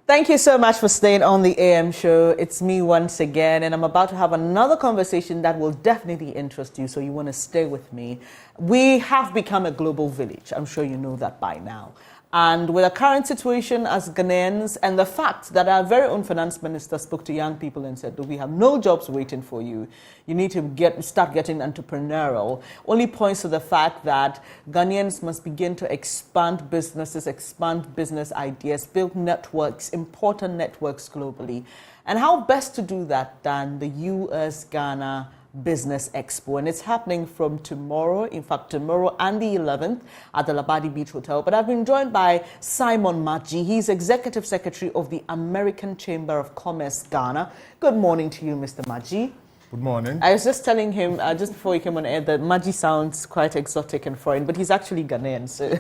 Thank you so much for staying on the AM show. It's me once again, and I'm about to have another conversation that will definitely interest you, so you want to stay with me. We have become a global village. I'm sure you know that by now. And with the current situation as Ghanaians and the fact that our very own finance minister spoke to young people and said, we have no jobs waiting for you. You need to start getting entrepreneurial. Only points to the fact that Ghanaians must begin to expand businesses, expand business ideas, build networks, important networks globally. And how best to do that than the US-Ghana Business Expo, and it's happening from tomorrow, in fact tomorrow and the 11th at the Labadi Beach Hotel. But I've been joined by Simon Maji. He's Executive Secretary of the American Chamber of Commerce Ghana. Good morning to you, Mr. Maji. Good morning. I was just telling him just before he came on air that Maji sounds quite exotic and foreign, but he's actually Ghanaian. So,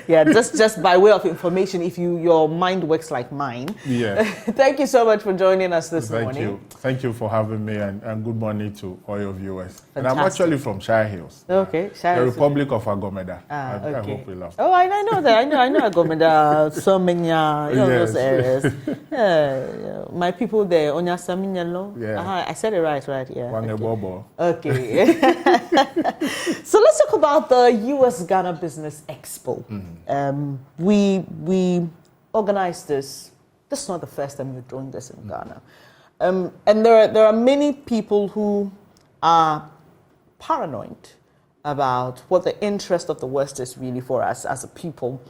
yeah, just by way of information, if your mind works like mine. Yeah. Thank you so much for joining us this morning. Thank you. Thank you for having me, and good morning to all your viewers. Fantastic. And I'm actually from Shire Hills. Okay, Shire the Hills. Republic of Agomeda. Okay. I hope you love. Oh, I know that. I know Agomeda, so many, those areas. Yeah. My people there, Onya Saminyalo. Yeah. I said it right, yeah. Wangebobo. Okay. So let's talk about the US-Ghana Business Expo. We organized this. This is not the first time we're doing this in Ghana. And there are many people who are paranoid about what the interest of the West is really for us as a people.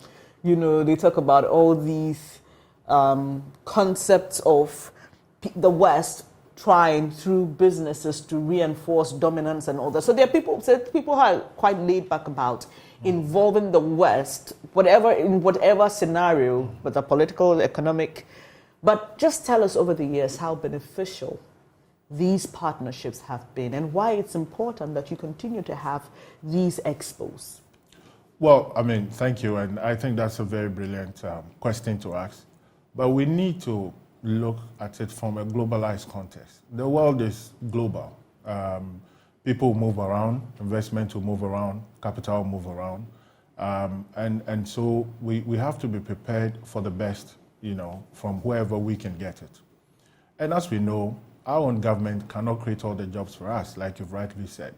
You know, they talk about all these concepts of the West trying through businesses to reinforce dominance and all that. So there are people who are quite laid back about involving the West, in whatever scenario, whether political, economic. But just tell us over the years how beneficial these partnerships have been and why it's important that you continue to have these expos. Well, thank you, and I think that's a very brilliant question to ask. But we need to look at it from a globalized context. The world is global. People move around, investment will move around, capital will move around. And so we have to be prepared for the best, from wherever we can get it. And as we know, our own government cannot create all the jobs for us, like you've rightly said.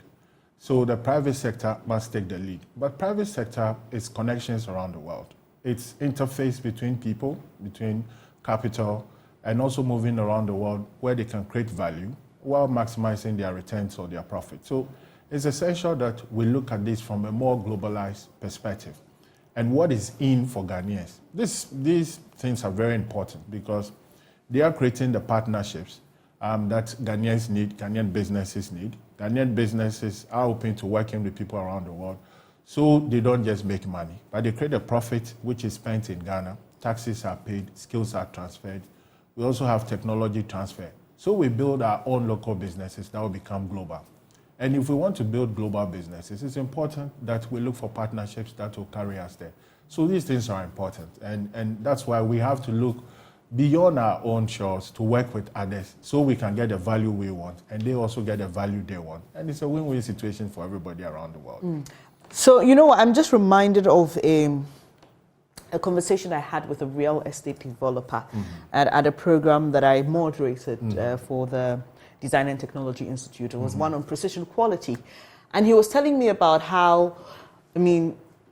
So the private sector must take the lead. But private sector is connections around the world. It's interface between people, between capital, and also moving around the world where they can create value while maximizing their returns or their profit. So it's essential that we look at this from a more globalized perspective. And what is in for Ghanaians? These things are very important because they are creating the partnerships that Ghanaians need, Ghanaian businesses need. Ghanaian businesses are open to working with people around the world. So they don't just make money, but they create a profit which is spent in Ghana. Taxes are paid, skills are transferred. We also have technology transfer. So we build our own local businesses that will become global. And if we want to build global businesses, it's important that we look for partnerships that will carry us there. So these things are important. And that's why we have to look beyond our own shores to work with others so we can get the value we want and they also get the value they want. And it's a win-win situation for everybody around the world. So, I'm just reminded of a conversation I had with a real estate developer at a program that I moderated for the Design and Technology Institute. It was one on precision quality. And he was telling me about how,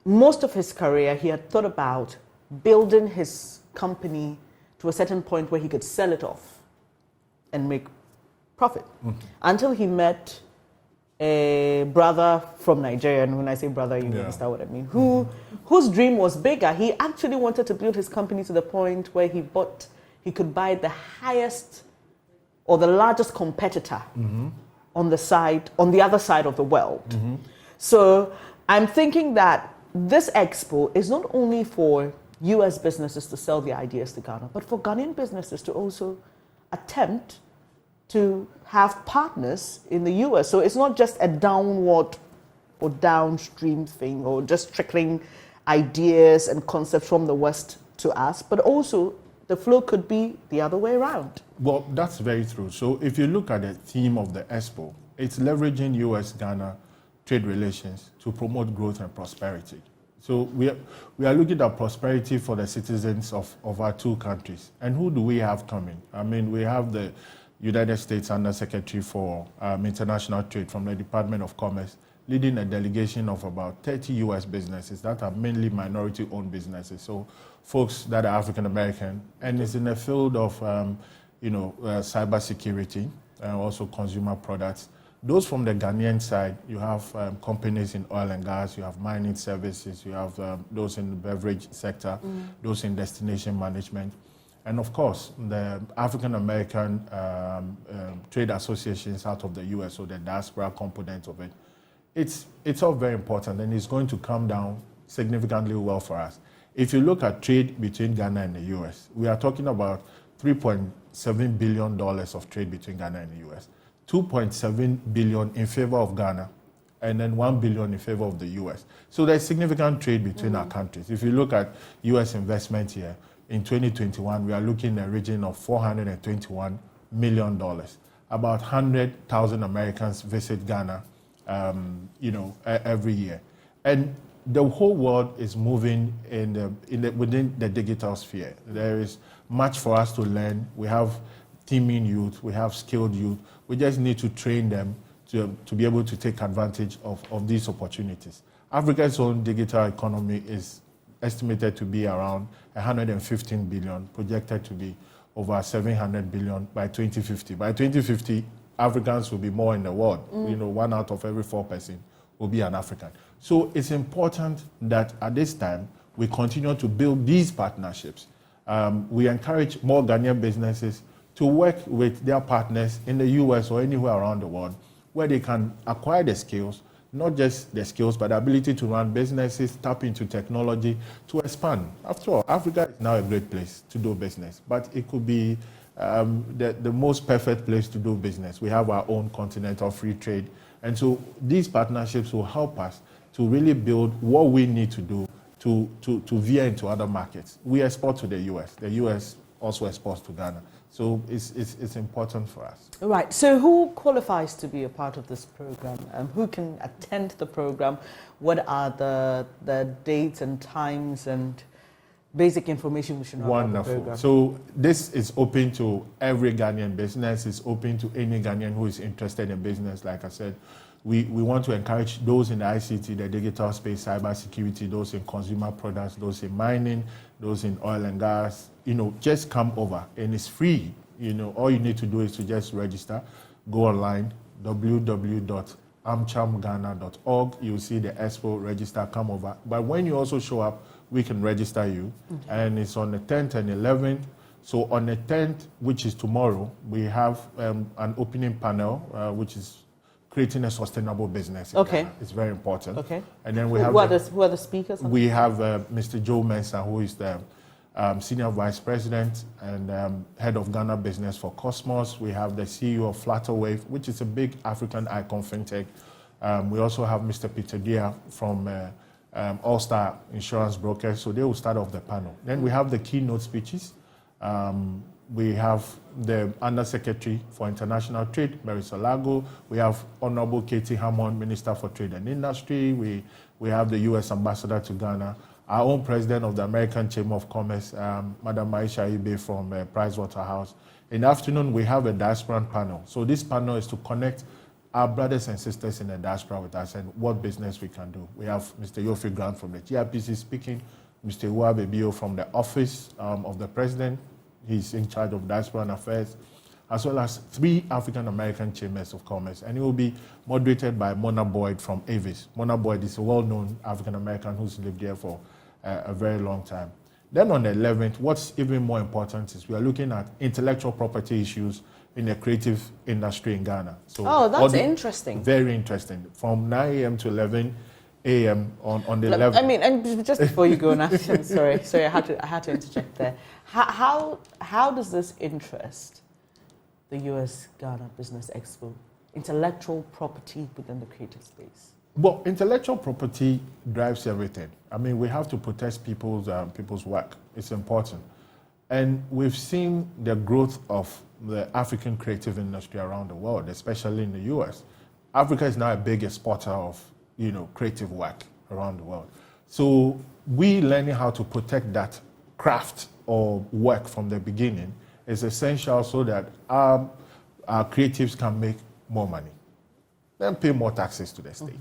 most of his career he had thought about building his company to a certain point where he could sell it off and make profit. Until he met a brother from Nigeria, and when I say brother, you understand what I mean, whose dream was bigger. He actually wanted to build his company to the point where he could buy the highest or the largest competitor on the other side of the world. So I'm thinking that this expo is not only for US businesses to sell their ideas to Ghana, but for Ghanaian businesses to also attempt to have partners in the US. So it's not just a downward or downstream thing or just trickling ideas and concepts from the West to us, but also the flow could be the other way around. Well, that's very true. So if you look at the theme of the Expo, it's leveraging US-Ghana trade relations to promote growth and prosperity. So we are looking at prosperity for the citizens of our two countries. And who do we have coming? I mean, we have the United States Under Secretary for International Trade from the Department of Commerce, leading a delegation of about 30 U.S. businesses that are mainly minority-owned businesses. So folks that are African American, and it's in the field of cybersecurity and also consumer products. Those from the Ghanaian side, you have companies in oil and gas, you have mining services, you have those in the beverage sector, those in destination management. And of course, the African American trade associations out of the US, so the diaspora component of it. It's all very important, and it's going to come down significantly well for us. If you look at trade between Ghana and the US, we are talking about $3.7 billion of trade between Ghana and the US. 2.7 billion in favor of Ghana, and then 1 billion in favor of the US. So there's significant trade between our countries. If you look at US investment here, in 2021, we are looking at a region of $421 million. About 100,000 Americans visit Ghana, every year. And the whole world is moving within the digital sphere. There is much for us to learn. We have teaming youth, we have skilled youth. We just need to train them to be able to take advantage of these opportunities. Africa's own digital economy is estimated to be around 115 billion, projected to be over 700 billion by 2050. By 2050, Africans will be more in the world. 1 out of every 4 persons will be an African. So it's important that at this time, we continue to build these partnerships. We encourage more Ghanaian businesses to work with their partners in the US or anywhere around the world where they can acquire the skills, not just the skills, but the ability to run businesses, tap into technology, to expand. After all, Africa is now a great place to do business, but it could be the most perfect place to do business. We have our own continental free trade. And so these partnerships will help us to really build what we need to do to veer into other markets. We export to the US. The US also exports to Ghana. So it's important for us. Right. So who qualifies to be a part of this program? Who can attend the program? What are the dates and times and basic information we should know about the program? Wonderful. So this is open to every Ghanaian business. It's open to any Ghanaian who is interested in business. Like I said, we want to encourage those in the ICT, the digital space, cybersecurity, those in consumer products, those in mining, those in oil and gas. Just come over, and it's free. All you need to do is to just register. Go online, www.amchamghana.org. You'll see the expo, register, come over. But when you also show up, we can register you. And it's on the 10th and 11th. So on the 10th, which is tomorrow, we have an opening panel, which is creating a sustainable business. Okay. It's very important. Okay. And then we have who are the speakers? We have Mr. Joe Mensah, who is the Senior Vice President and Head of Ghana Business for Cosmos. We have the CEO of Flutterwave, which is a big African icon fintech. We also have Mr. Peter Dia from All-Star Insurance Brokers. So they will start off the panel. Then we have the keynote speeches. We have the Undersecretary for International Trade, Mary Salago. We have Honorable Katie Hammond, Minister for Trade and Industry. We have the U.S. Ambassador to Ghana. Our own President of the American Chamber of Commerce, Madam Maisha Ibe from Pricewaterhouse. In the afternoon, we have a diaspora panel. So this panel is to connect our brothers and sisters in the diaspora with us and what business we can do. We have Mr. Yofi Grant from the GRPC speaking, Mr. Uwabe Bio from the Office of the President. He's in charge of diaspora affairs, as well as 3 African-American chambers of commerce. And it will be moderated by Mona Boyd from Avis. Mona Boyd is a well-known African-American who's lived there for a very long time. Then on the 11th, what's even more important is we are looking at intellectual property issues in the creative industry in Ghana. So that's interesting. Very interesting. From 9 a.m. to 11 a.m. on the 11th. I mean, and just before you go, Nathan, sorry, I had to interject there. How does this interest the US-Ghana Business Expo, intellectual property within the creative space? Well, intellectual property drives everything. I mean, we have to protect people's work. It's important. And we've seen the growth of the African creative industry around the world, especially in the US. Africa is now a big exporter of, creative work around the world. So we learning how to protect that craft or work from the beginning is essential so that our creatives can make more money, then pay more taxes to the state.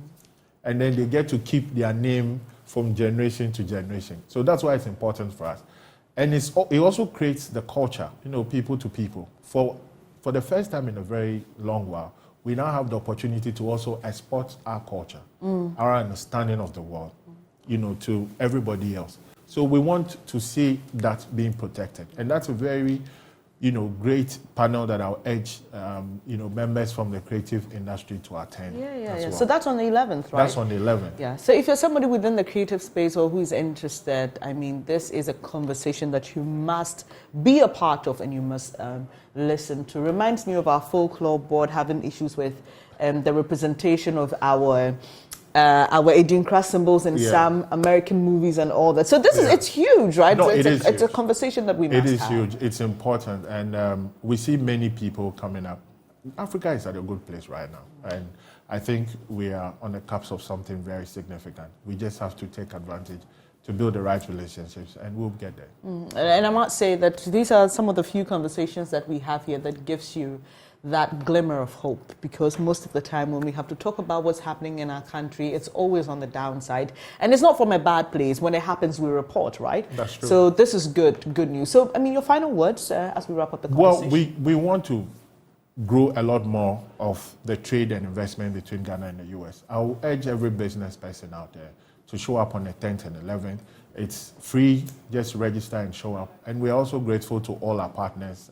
And then they get to keep their name from generation to generation. So that's why it's important for us. And it also creates the culture, people to people. For the first time in a very long while, we now have the opportunity to also export our culture, our understanding of the world, to everybody else. So we want to see that being protected. And that's a very, great panel that I'll urge, members from the creative industry to attend. Yeah. Well. So that's on the 11th, right? That's on the 11th. Yeah. So if you're somebody within the creative space or who is interested, I mean, this is a conversation that you must be a part of and you must listen to. Reminds me of our folklore board having issues with the representation of our idiosyncratic symbols in some American movies and all that. So this is, it's huge, right? No, so it's a huge. conversation that we must have. It is huge. It's important. And we see many people coming up. Africa is at a good place right now. And I think we are on the cusp of something very significant. We just have to take advantage to build the right relationships, and we'll get there. And I must say that these are some of the few conversations that we have here that gives you that glimmer of hope, because most of the time when we have to talk about what's happening in our country, it's always on the downside. And it's not from a bad place. When it happens, we report, right? That's true. So this is good news. So, I mean, your final words as we wrap up the conversation. Well, we want to grow a lot more of the trade and investment between Ghana and the US. I will urge every business person out there to show up on the 10th and 11th. It's free, just register and show up. And we're also grateful to all our partners,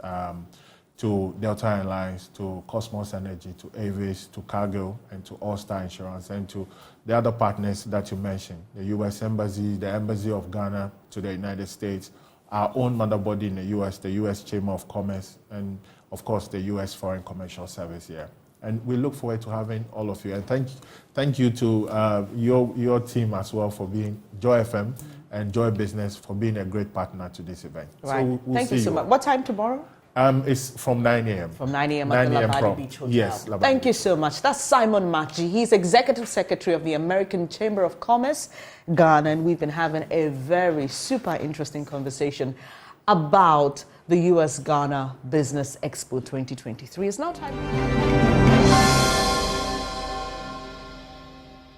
to Delta Airlines, to Cosmos Energy, to Avis, to Cargill, and to All Star Insurance, and to the other partners that you mentioned, the U.S. Embassy, the Embassy of Ghana to the United States, our own mother body in the U.S., the U.S. Chamber of Commerce, and of course the U.S. Foreign Commercial Service here. And we look forward to having all of you. And thank you to your team as well for being Joy FM and Joy Business for being a great partner to this event. Right. So we'll Thank you so much. What time tomorrow? It's from 9 a.m. From 9 a.m. at the Labadi Beach Hotel. Yes, Labadi. Thank you so much. That's Simon Makji. He's Executive Secretary of the American Chamber of Commerce, Ghana, and we've been having a very super interesting conversation about the US-Ghana Business Expo 2023. It's now time.